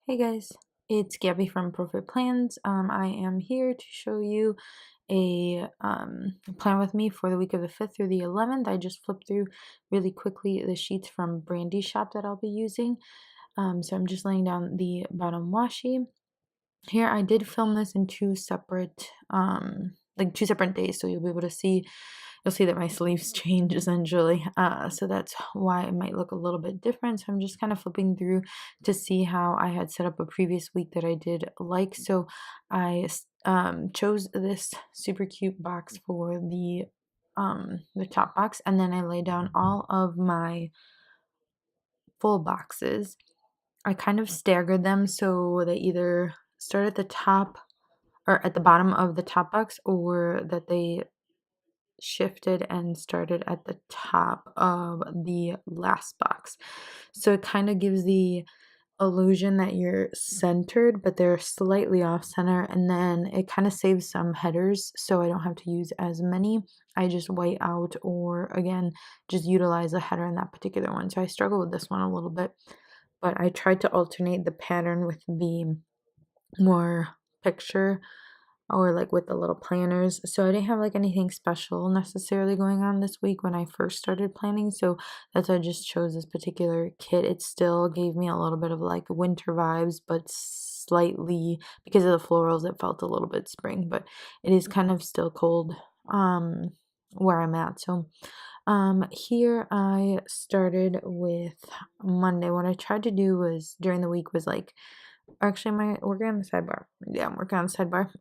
Hey guys, it's Gabby from Profit Plans. I am here to show you a plan with me for the week of the 5th through the 11th. I just flipped through really quickly the sheets from Brandy shop that I'll be using. So I'm just laying down the bottom washi. Here I did film this in two separate days, so you'll be able to see you'll see that my sleeves change essentially. So that's why it might look a little bit different. So I'm just kind of flipping through to see how I had set up a previous week that I did like. So I chose this super cute box for the top box, and then I lay down all of my full boxes. I kind of staggered them so they either start at the top or at the bottom of the top box, or that they shifted and started at the top of the last box. So it kind of gives the illusion that you're centered, but they're slightly off center, and then it kind of saves some headers so I don't have to use as many. I just white out, or again, just utilize a header in that particular one. So I struggle with this one a little bit, but I tried to alternate the pattern with the more picture, or like with the little planners. So I didn't have like anything special necessarily going on this week when I first started planning. So that's why I just chose this particular kit. It still gave me a little bit of like winter vibes, but slightly, because of the florals, it felt a little bit spring, but it is kind of still cold where I'm at. So here I started with Monday. What I tried to do was during the week was like, actually, am I working on the sidebar? Yeah, I'm working on the sidebar.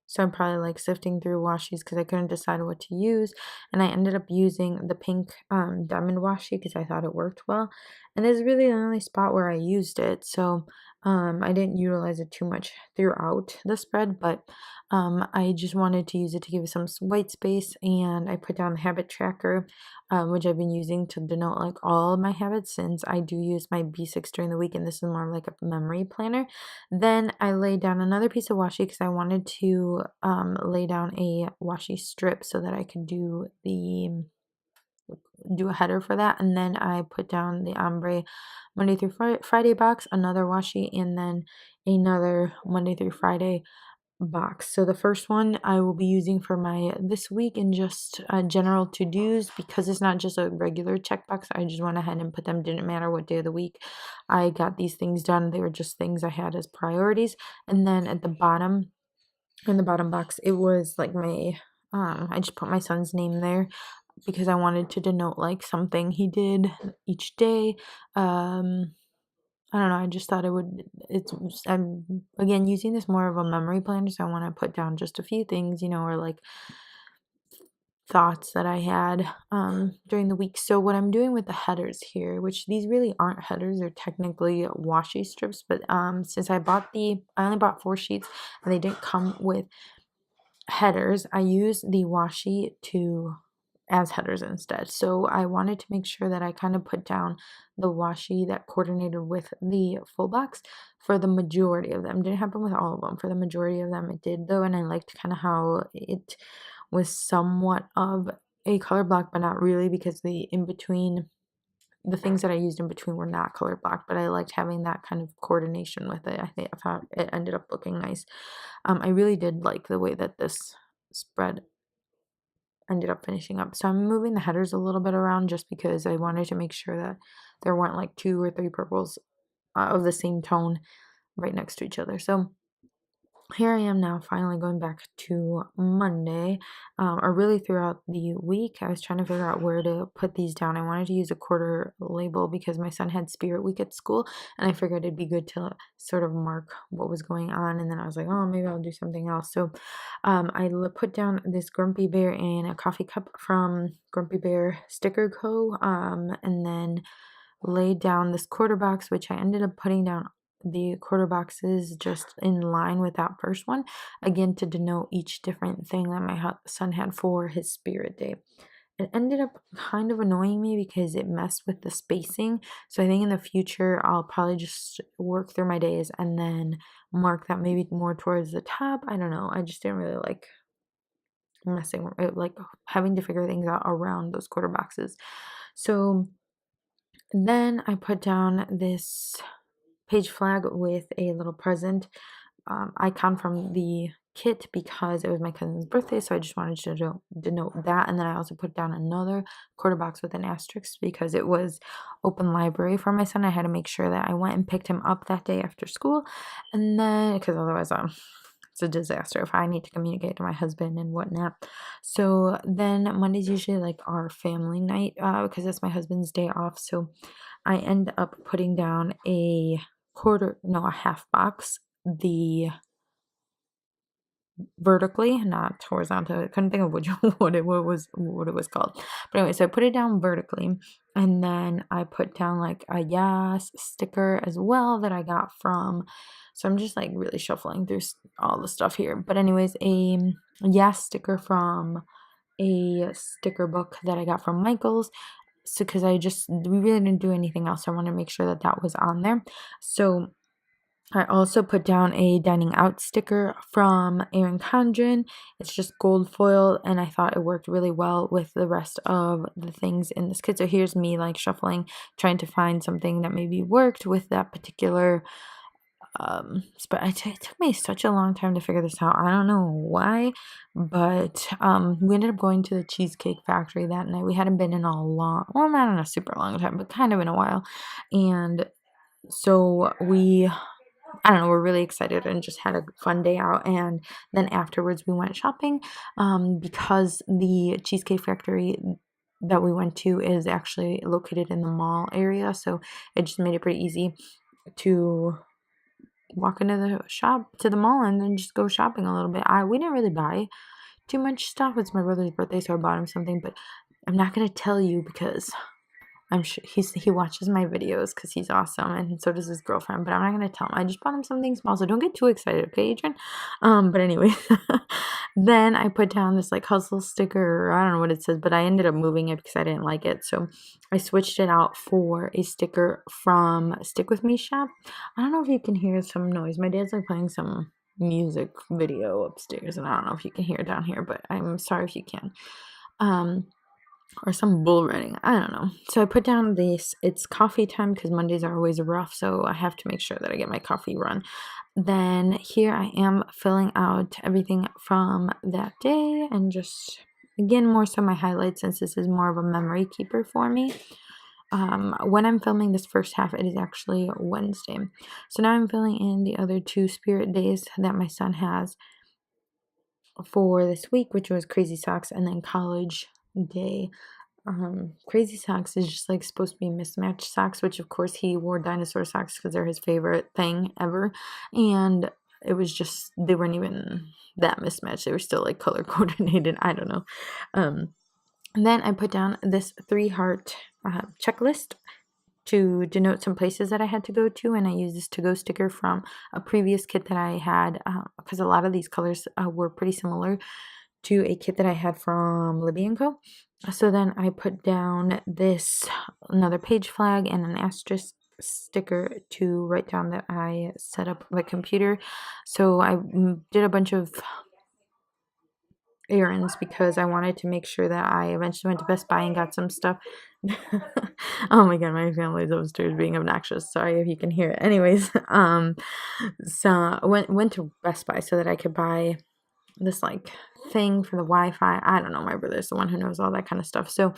So I'm probably like sifting through washies because I couldn't decide what to use. And I ended up using the pink diamond washi because I thought it worked well. And this is really the only spot where I used it. So I didn't utilize it too much throughout the spread, but I just wanted to use it to give it some white space. And I put down the habit tracker, which I've been using to denote like all of my habits, since I do use my B6 during the week, and this is more like a memory planner. Then I laid down another piece of washi because I wanted to lay down a washi strip so that I could do a header for that. And then I put down the ombre Monday through Friday box, another washi, and then another Monday through Friday box. So the first one I will be using for my this week and just general to-dos, because it's not just a regular checkbox. I just went ahead and put them, didn't matter what day of the week I got these things done. They were just things I had as priorities. And then at the bottom, in the bottom box, it was like my I just put my son's name there because I wanted to denote like something he did each day. I don't know, I just thought I'm again using this more of a memory planner, so I want to put down just a few things, or like thoughts that I had during the week. So what I'm doing with the headers here, which these really aren't headers, they're technically washi strips, but since I only bought 4 sheets and they didn't come with headers, I use the washi as headers instead. So I wanted to make sure that I kind of put down the washi that coordinated with the full box for the majority of them. Didn't happen with all of them. For the majority of them it did though, and I liked kind of how it was somewhat of a color block, but not really, because the things that I used in between were not color blocked, but I liked having that kind of coordination with it. I thought it ended up looking nice. I really did like the way that this spread ended up finishing up. So I'm moving the headers a little bit around just because I wanted to make sure that there weren't like 2 or 3 purples of the same tone right next to each other. So here I am now, finally going back to Monday, or really throughout the week. I was trying to figure out where to put these down. I wanted to use a quarter label because my son had Spirit Week at school, and I figured it'd be good to sort of mark what was going on. And then I was like, oh, maybe I'll do something else. So I put down this Grumpy Bear in a coffee cup from Grumpy Bear Sticker Co. And then laid down this quarter box, which I ended up putting down the quarter boxes just in line with that first one, again to denote each different thing that my son had for his Spirit Day. It ended up kind of annoying me because it messed with the spacing. So I think in the future I'll probably just work through my days and then mark that maybe more towards the top. I don't know. I just didn't really like like having to figure things out around those quarter boxes. So And then I put down this page flag with a little present icon from the kit because it was my cousin's birthday, so I just wanted to denote that. And then I also put down another quarter box with an asterisk because it was open library for my son. I had to make sure that I went and picked him up that day after school, and then because otherwise it's a disaster if I need to communicate to my husband and whatnot. So then Monday's usually like our family night because that's my husband's day off. So I end up putting down a half box, the vertically, not horizontal. I couldn't think of which what it was called. But anyway, so I put it down vertically, and then I put down like a yes sticker as well that I got from. So I'm just like really shuffling through all the stuff here. But anyways, a yes sticker from a sticker book that I got from Michael's. So because we really didn't do anything else, so I wanted to make sure that that was on there. So I also put down a dining out sticker from Erin Condren. It's just gold foil, and I thought it worked really well with the rest of the things in this kit. So here's me like shuffling, trying to find something that maybe worked with that particular but it took me such a long time to figure this out. I don't know why, but we ended up going to the Cheesecake Factory that night. We hadn't been in a well, not in a super long time, but kind of in a while. And so I don't know, we're really excited and just had a fun day out. And then afterwards we went shopping because the Cheesecake Factory that we went to is actually located in the mall area. So it just made it pretty easy to walk into the mall and then just go shopping a little bit. We didn't really buy too much stuff. It's my brother's birthday, so I bought him something, but I'm not gonna tell you because I'm sure he watches my videos because he's awesome, and so does his girlfriend. But I'm not gonna tell him. I just bought him something small, so don't get too excited, okay, Adrian? But anyway, then I put down this like hustle sticker. Or I don't know what it says, but I ended up moving it because I didn't like it, so I switched it out for a sticker from Stick With Me shop. I don't know if you can hear some noise. My dad's like playing some music video upstairs, and I don't know if you can hear it down here, but I'm sorry if you can. Or some bull riding. I don't know. So I put down this. It's coffee time because Mondays are always rough, so I have to make sure that I get my coffee run. Then here I am filling out everything from that day and just, again, more so my highlights since this is more of a memory keeper for me. When I'm filming this first half, it is actually Wednesday. So now I'm filling in the other 2 spirit days that my son has for this week, which was Crazy Socks and then College Day. Crazy Socks is just like supposed to be mismatched socks, which of course he wore dinosaur socks because they're his favorite thing ever, and it was just, they weren't even that mismatched. They were still like color coordinated. I don't know. And then I put down this 3-heart checklist to denote some places that I had to go to, and I used this to-go sticker from a previous kit that I had because a lot of these colors were pretty similar to a kit that I had from Libbie Co. So then I put down another page flag and an asterisk sticker to write down that I set up the computer. So I did a bunch of errands because I wanted to make sure that I eventually went to Best Buy and got some stuff. Oh my god, my family's upstairs being obnoxious. Sorry if you can hear it. Anyways, so I went to Best Buy so that I could buy this like thing for the Wi-Fi. I don't know, my brother's the one who knows all that kind of stuff. So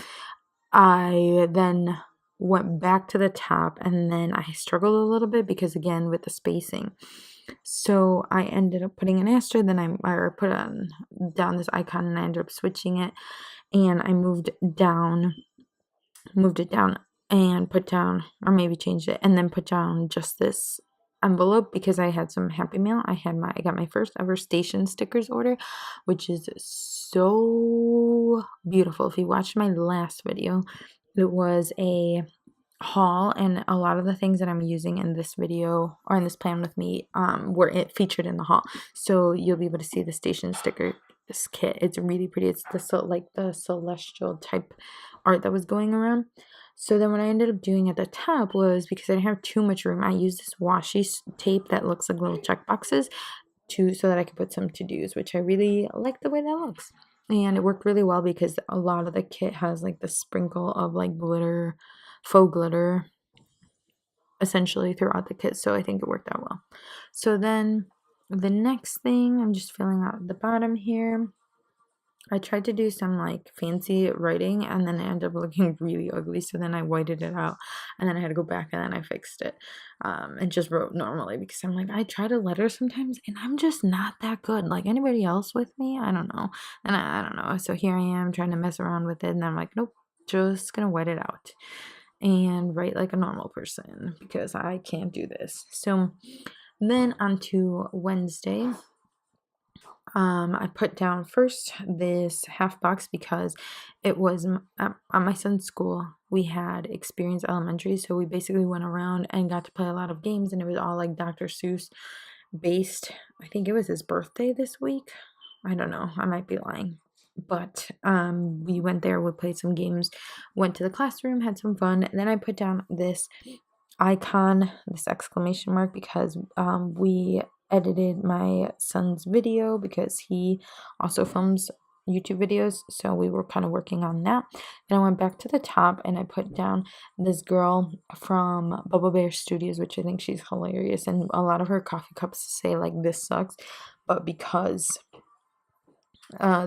I then went back to the top, and then I struggled a little bit because again with the spacing. So I ended up putting an asterisk, then I put down this icon, and I ended up switching it, and I moved it down and put down, or maybe changed it, and then put down just this envelope because I had some Happy Mail. I got my first ever station stickers order, which is so beautiful. If you watched my last video, it was a haul, and a lot of the things that I'm using in this video or in this plan with me were featured in the haul. So you'll be able to see the station sticker kit. It's really pretty. It's the celestial type art that was going around. So then what I ended up doing at the top was, because I didn't have too much room, I used this washi tape that looks like little check boxes so that I could put some to-dos, which I really like the way that looks. and it worked really well because a lot of the kit has like the sprinkle of like glitter, faux glitter, essentially throughout the kit, so I think it worked out well. So then the next thing, I'm just filling out the bottom here. I tried to do some like fancy writing and then it ended up looking really ugly. So then I whited it out and then I had to go back and then I fixed it. And just wrote normally because I'm like, I try to letter sometimes and I'm just not that good. Like anybody else with me, I don't know. And I don't know. So here I am trying to mess around with it and I'm like, nope, just gonna white it out and write like a normal person because I can't do this. So then on to Wednesday. I put down first this half box because it was at my son's school. We had Experience Elementary, so we basically went around and got to play a lot of games, and it was all like Dr. Seuss based. I think it was his birthday this week. I don't know. I might be lying. But we went there, we played some games, went to the classroom, had some fun, and then I put down this icon, this exclamation mark, because we edited my son's video because he also films YouTube videos, so we were kind of working on that. And I went back to the top and I put down this girl from Bubba Bear Studios, which I think she's hilarious, and a lot of her coffee cups say like "this sucks," but because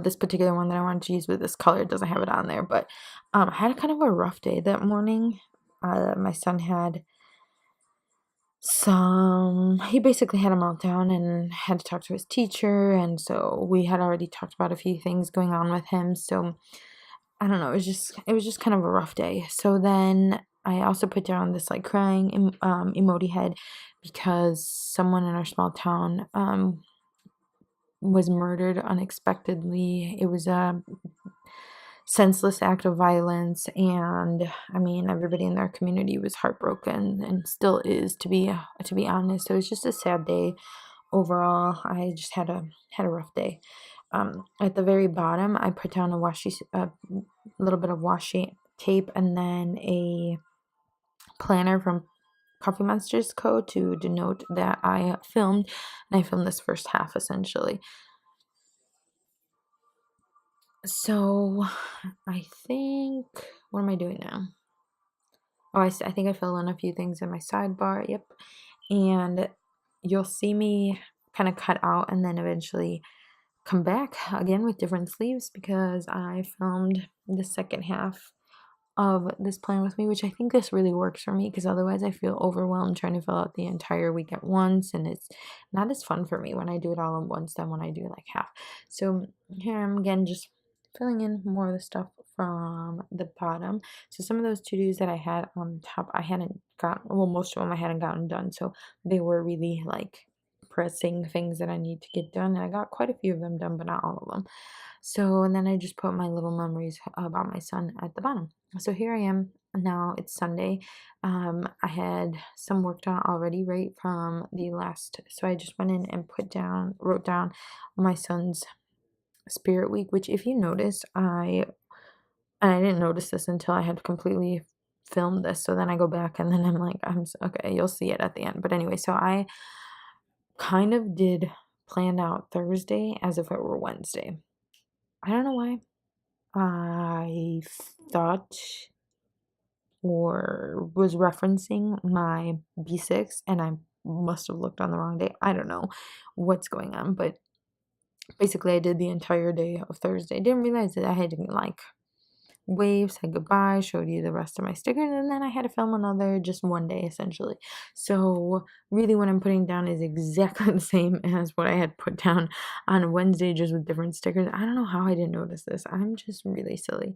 this particular one that I wanted to use with this color doesn't have it on there. But I had kind of a rough day that morning. My son had he basically had a meltdown and had to talk to his teacher, and so we had already talked about a few things going on with him. So I don't know, it was just kind of a rough day. So then I also put down this like crying emoji head because someone in our small town was murdered unexpectedly. It was a senseless act of violence, and I mean everybody in their community was heartbroken and still is, to be honest. So it's just a sad day overall. I just had a rough day. At the very bottom I put down a little bit of washi tape and then a planner from Coffee Monsterz Co to denote that I filmed, and I filmed this first half essentially. So I think, what am I doing now? Oh, I think I filled in a few things in my sidebar. Yep. And you'll see me kind of cut out and then eventually come back again with different sleeves because I filmed the second half of this plan with me, which I think this really works for me because otherwise I feel overwhelmed trying to fill out the entire week at once, and it's not as fun for me when I do it all at once than when I do like half. So here I'm again just filling in more of the stuff from the bottom. So some of those to-dos that I had on top I hadn't gotten, well, most of them I hadn't gotten done, so they were really like pressing things that I need to get done, and I got quite a few of them done but not all of them. So, and then I just put my little memories about my son at the bottom. So here I am now. It's Sunday. I had some work done already, right from the last. So I just went in and wrote down my son's spirit week. Which, if you notice, I didn't notice this until I had completely filmed this. So then I go back and then I'm like, okay. You'll see it at the end. But anyway, so I kind of did plan out Thursday as if it were Wednesday. I don't know why. I thought or was referencing my B6 and I must have looked on the wrong day. I don't know what's going on, but basically I did the entire day of Thursday. Didn't realize that I had to like wave, said goodbye, showed you the rest of my stickers, and then I had to film another just one day essentially. So really what I'm putting down is exactly the same as what I had put down on Wednesday, just with different stickers. I don't know how I didn't notice this. I'm just really silly.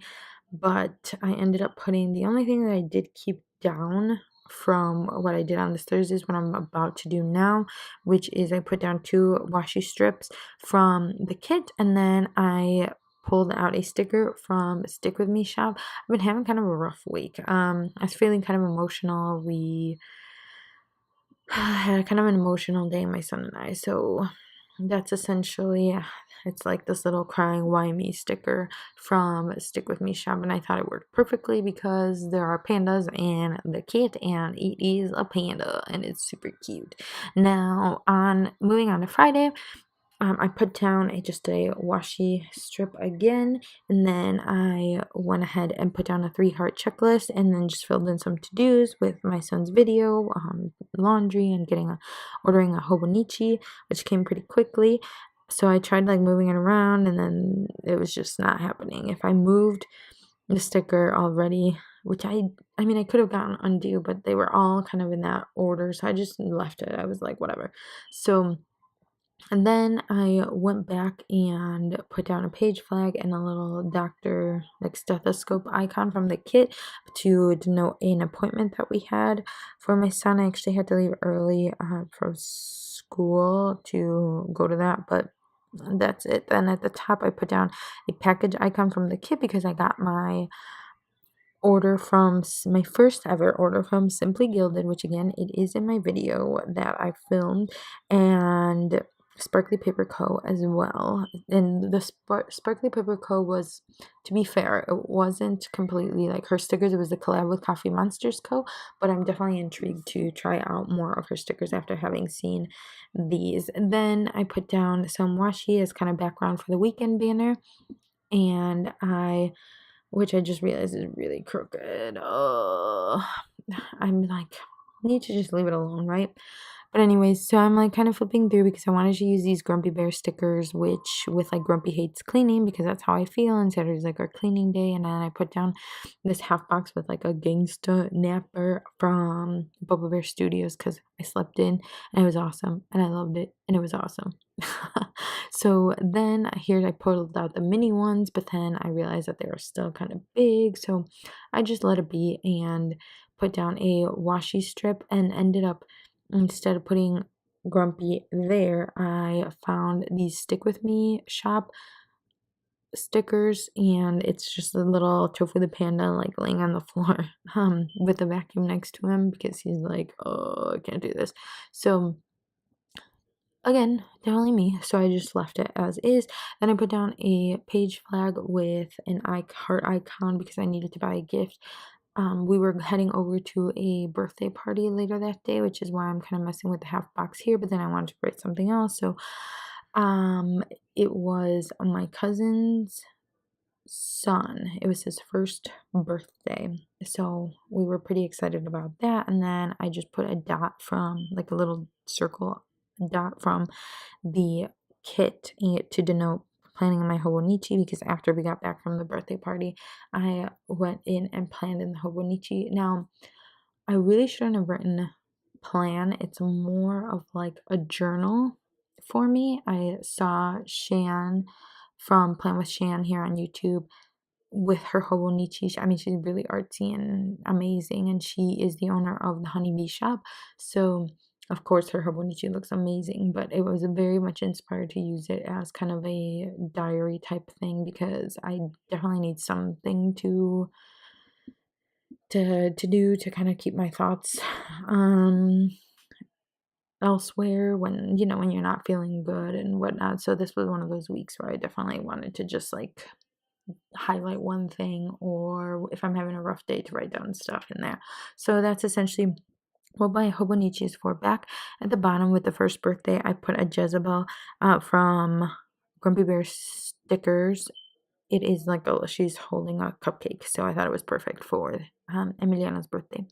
But I ended up putting, the only thing that I did keep down from what I did on this Thursday is what I'm about to do now, which is I put down 2 washi strips from the kit, and then I pulled out a sticker from Stick With Me shop. I've been having kind of a rough week. I was feeling kind of emotional. We had kind of an emotional day, my son and I. So that's essentially, it's like this little crying why me sticker from Stick With Me shop, and I thought it worked perfectly because there are pandas in the kit and it is a panda and it's super cute. Now moving on to Friday, I put down just a washi strip again, and then I went ahead and put down a 3-heart checklist, and then just filled in some to-dos with my son's video, laundry, and ordering a hobonichi, which came pretty quickly. So I tried like moving it around, and then it was just not happening. If I moved the sticker already, which I mean I could have gotten undo, but they were all kind of in that order, so I just left it. I was like, whatever. So and then I went back and put down a page flag and a little doctor, like stethoscope icon from the kit to denote an appointment that we had for my son. I actually had to leave early from school to go to that, but that's it. Then at the top, I put down a package icon from the kit because I got my my first ever order from Simply Gilded, which again, it is in my video that I filmed, and Sparkly Paper Co. as well. And the Sparkly Paper Co. was, to be fair, it wasn't completely like her stickers. It was a collab with Coffee Monsterz Co. But I'm definitely intrigued to try out more of her stickers after having seen these. And then I put down some washi as kind of background for the weekend banner, and which I just realized is really crooked. Oh, I'm like, need to just leave it alone, right? But anyways, so I'm like kind of flipping through because I wanted to use these Grumpy Bear stickers, which with like Grumpy hates cleaning because that's how I feel. And Saturday's like our cleaning day. And then I put down this half box with like a gangsta napper from Bubba Bear Studios because I slept in and it was awesome. And I loved it. And it was awesome. So then here I pulled out the mini ones, but then I realized that they were still kind of big. So I just let it be and put down a washi strip and ended up, instead of putting Grumpy there, I found these Stick With Me shop stickers, and it's just a little Tofu the Panda like laying on the floor with a vacuum next to him because he's like, oh, I can't do this. So again, definitely me. So I just left it as is. Then I put down a page flag with an heart icon because I needed to buy a gift. We were heading over to a birthday party later that day, which is why I'm kind of messing with the half box here, but then I wanted to write something else. So it was my cousin's son. It was his first birthday. So we were pretty excited about that. And then I just put a dot from like a little circle dot from the kit to denote planning my hobonichi because after we got back from the birthday party, I went in and planned in the hobonichi. Now, I really shouldn't have written plan. It's more of like a journal for me. I saw Shan from Plan with Shan here on YouTube with her hobonichi. I mean, she's really artsy and amazing, and she is the owner of the Honeybee Shop. So, of course, her hobonichi looks amazing, but it was very much inspired to use it as kind of a diary type thing because I definitely need something to do to kind of keep my thoughts elsewhere when when you're not feeling good and whatnot. So this was one of those weeks where I definitely wanted to just like highlight one thing, or if I'm having a rough day, to write down stuff in there. So that's essentially what my hobonichi is for. Back at the bottom with the first birthday, I put a Jezebel from Grumpy Bear stickers. It is like she's holding a cupcake, so I thought it was perfect for Emiliana's birthday.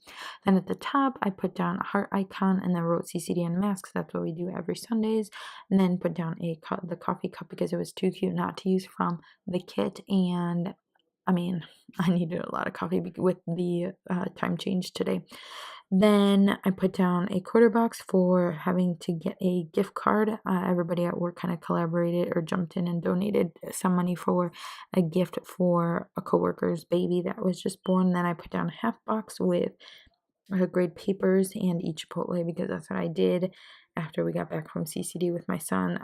Then at the top, I put down a heart icon and then wrote CCD and masks. That's what we do every Sundays. And then put down the coffee cup because it was too cute not to use from the kit. And I mean, I needed a lot of coffee with the time change today. Then I put down a quarter box for having to get a gift card. Everybody at work kind of collaborated or jumped in and donated some money for a gift for a coworker's baby that was just born. Then I put down a half box with grade papers and Chipotle because that's what I did after we got back from CCD with my son.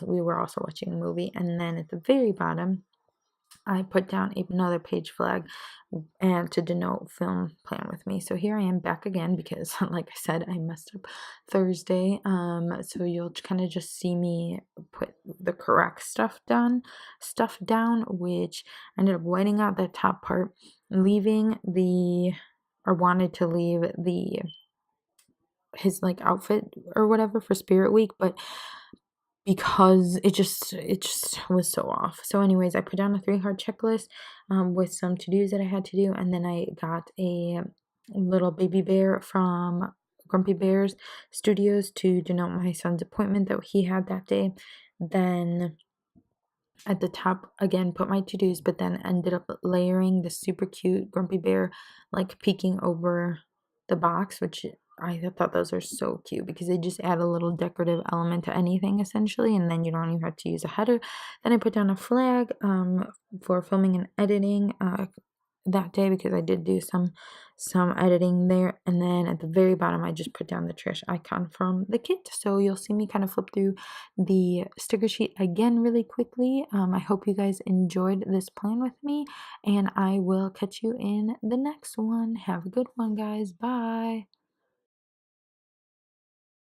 We were also watching a movie. And then at the very bottom, I put down another page flag and to denote film plan with me. So here I am back again because like I said, I messed up Thursday. So you'll kind of just see me put the correct stuff down, which I ended up whiting out the top part, wanted to leave his like outfit or whatever for Spirit Week, but because it just was so off. So anyways, I put down a 3 heart checklist with some to-dos that I had to do, and then I got a little baby bear from Grumpy Bears Studios to denote my son's appointment that he had that day. Then at the top again put my to-dos, but then ended up layering the super cute grumpy bear like peeking over the box, which I thought those are so cute because they just add a little decorative element to anything essentially, and then you don't even have to use a header. Then I put down a flag for filming and editing that day because I did do some editing there. And then at the very bottom I just put down the trash icon from the kit. So you'll see me kind of flip through the sticker sheet again really quickly. I hope you guys enjoyed this plan with me, and I will catch you in the next one. Have a good one, guys. Bye.